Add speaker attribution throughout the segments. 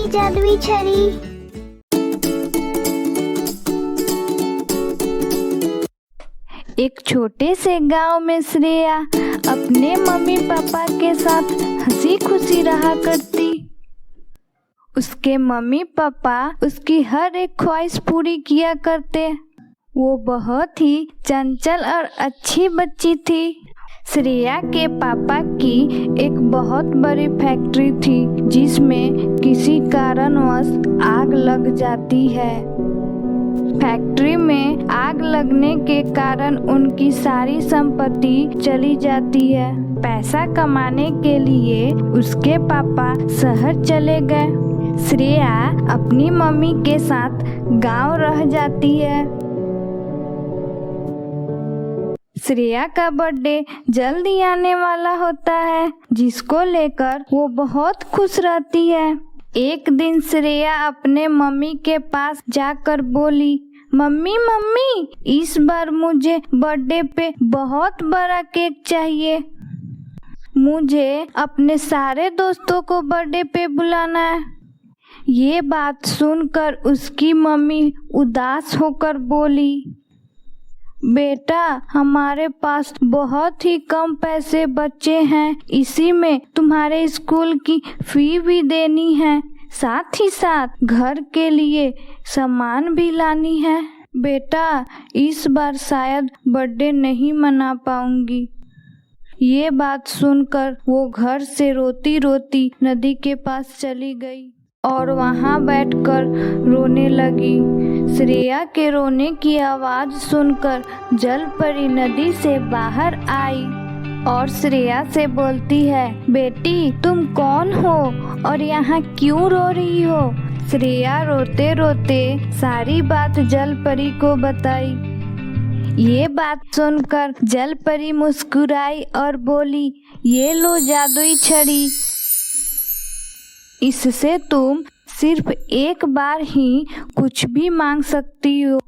Speaker 1: की जादुई छड़ी।
Speaker 2: एक छोटे से गांव में श्रेया अपने मम्मी पापा के साथ हंसी खुशी रहा करती। उसके मम्मी पापा उसकी हर एक ख्वाहिश पूरी किया करते। वो बहुत ही चंचल और अच्छी बच्ची थी। श्रेया के पापा की एक बहुत बड़ी फैक्ट्री थी जिसमें किसी कारणवश आग लग जाती है। फैक्ट्री में आग लगने के कारण उनकी सारी संपत्ति चली जाती है। पैसा कमाने के लिए उसके पापा शहर चले गए। श्रेया अपनी मम्मी के साथ गांव रह जाती है। श्रेया का बर्थडे जल्दी आने वाला होता है जिसको लेकर वो बहुत खुश रहती है। एक दिन श्रेया अपने मम्मी के पास जाकर बोली, मम्मी मम्मी, इस बार मुझे बर्थडे पे बहुत बड़ा केक चाहिए। मुझे अपने सारे दोस्तों को बर्थडे पे बुलाना है। ये बात सुनकर उसकी मम्मी उदास होकर बोली, बेटा हमारे पास बहुत ही कम पैसे बचे हैं, इसी में तुम्हारे स्कूल की फी भी देनी है, साथ ही साथ घर के लिए सामान भी लानी है। बेटा इस बार शायद बर्थडे नहीं मना पाऊंगी। ये बात सुनकर वो घर से रोती रोती नदी के पास चली गई और वहां बैठकर रोने लगी। श्रेया के रोने की आवाज सुनकर जलपरी नदी से बाहर आई और श्रेया से बोलती है, बेटी तुम कौन हो और यहाँ क्यों रो रही हो? श्रेया रोते रोते सारी बात जलपरी को बताई। ये बात सुनकर जलपरी मुस्कुराई और बोली, ये लो जादुई छड़ी, इससे तुम सिर्फ एक बार ही कुछ भी मांग सकती हो।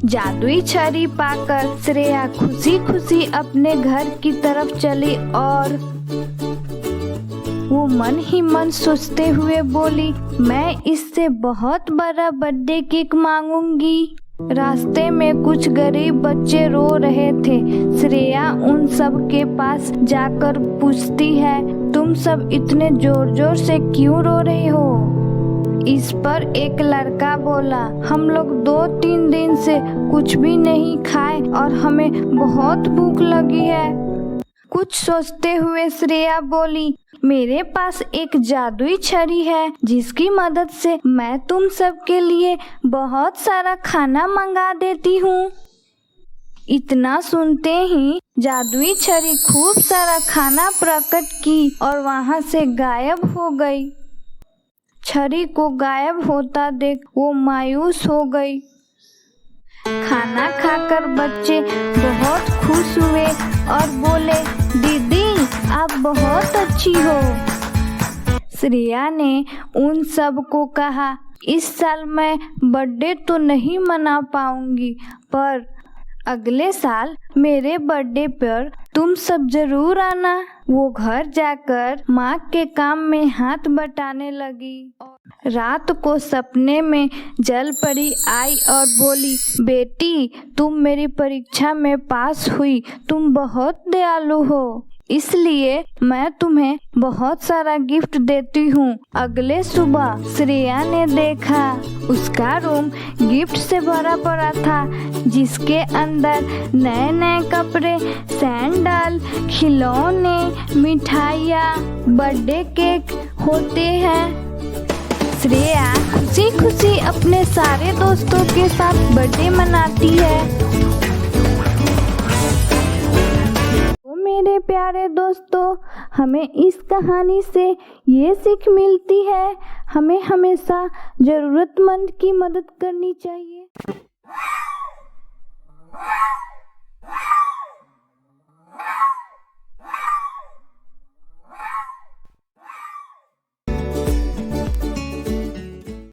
Speaker 2: जादुई छड़ी पाकर श्रेया खुशी खुशी अपने घर की तरफ चली और वो मन ही मन सोचते हुए बोली, मैं इससे बहुत बड़ा बर्थडे केक मांगूंगी। रास्ते में कुछ गरीब बच्चे रो रहे थे। श्रेया उन सब के पास जाकर पूछती है, तुम सब इतने जोर जोर से क्यों रो रहे हो? इस पर एक लड़का बोला, हम लोग 2-3 दिन से कुछ भी नहीं खाए और हमें बहुत भूख लगी है। कुछ सोचते हुए श्रेया बोली, मेरे पास एक जादुई छड़ी है जिसकी मदद से मैं तुम सब के लिए बहुत सारा खाना मंगा देती हूँ। इतना सुनते ही जादुई छड़ी खूब सारा खाना प्रकट की और वहाँ से गायब हो गई। छड़ी को गायब होता देख वो मायूस हो गई। खाना खाकर बच्चे बहुत खुश हुए और बोले, दीदी आप बहुत अच्छी हो। श्रेया ने उन सब को कहा, इस साल मैं बर्थडे तो नहीं मना पाऊंगी, पर अगले साल मेरे बर्थडे पर तुम सब जरूर आना। वो घर जाकर माँ के काम में हाथ बटाने लगी। रात को सपने में जलपरी आई और बोली, बेटी तुम मेरी परीक्षा में पास हुई, तुम बहुत दयालु हो, इसलिए मैं तुम्हें बहुत सारा गिफ्ट देती हूँ। अगले सुबह श्रेया ने देखा उसका रूम गिफ्ट से भरा पड़ा था, जिसके अंदर नए नए कपड़े, सैंडल, खिलौने, मिठाइयाँ, बर्थडे केक होते हैं। श्रेया खुशी खुशी अपने सारे दोस्तों के साथ बर्थडे मनाती है। मेरे प्यारे दोस्तों, हमें इस कहानी से ये सीख मिलती है, हमें हमेशा जरूरतमंद की मदद करनी चाहिए।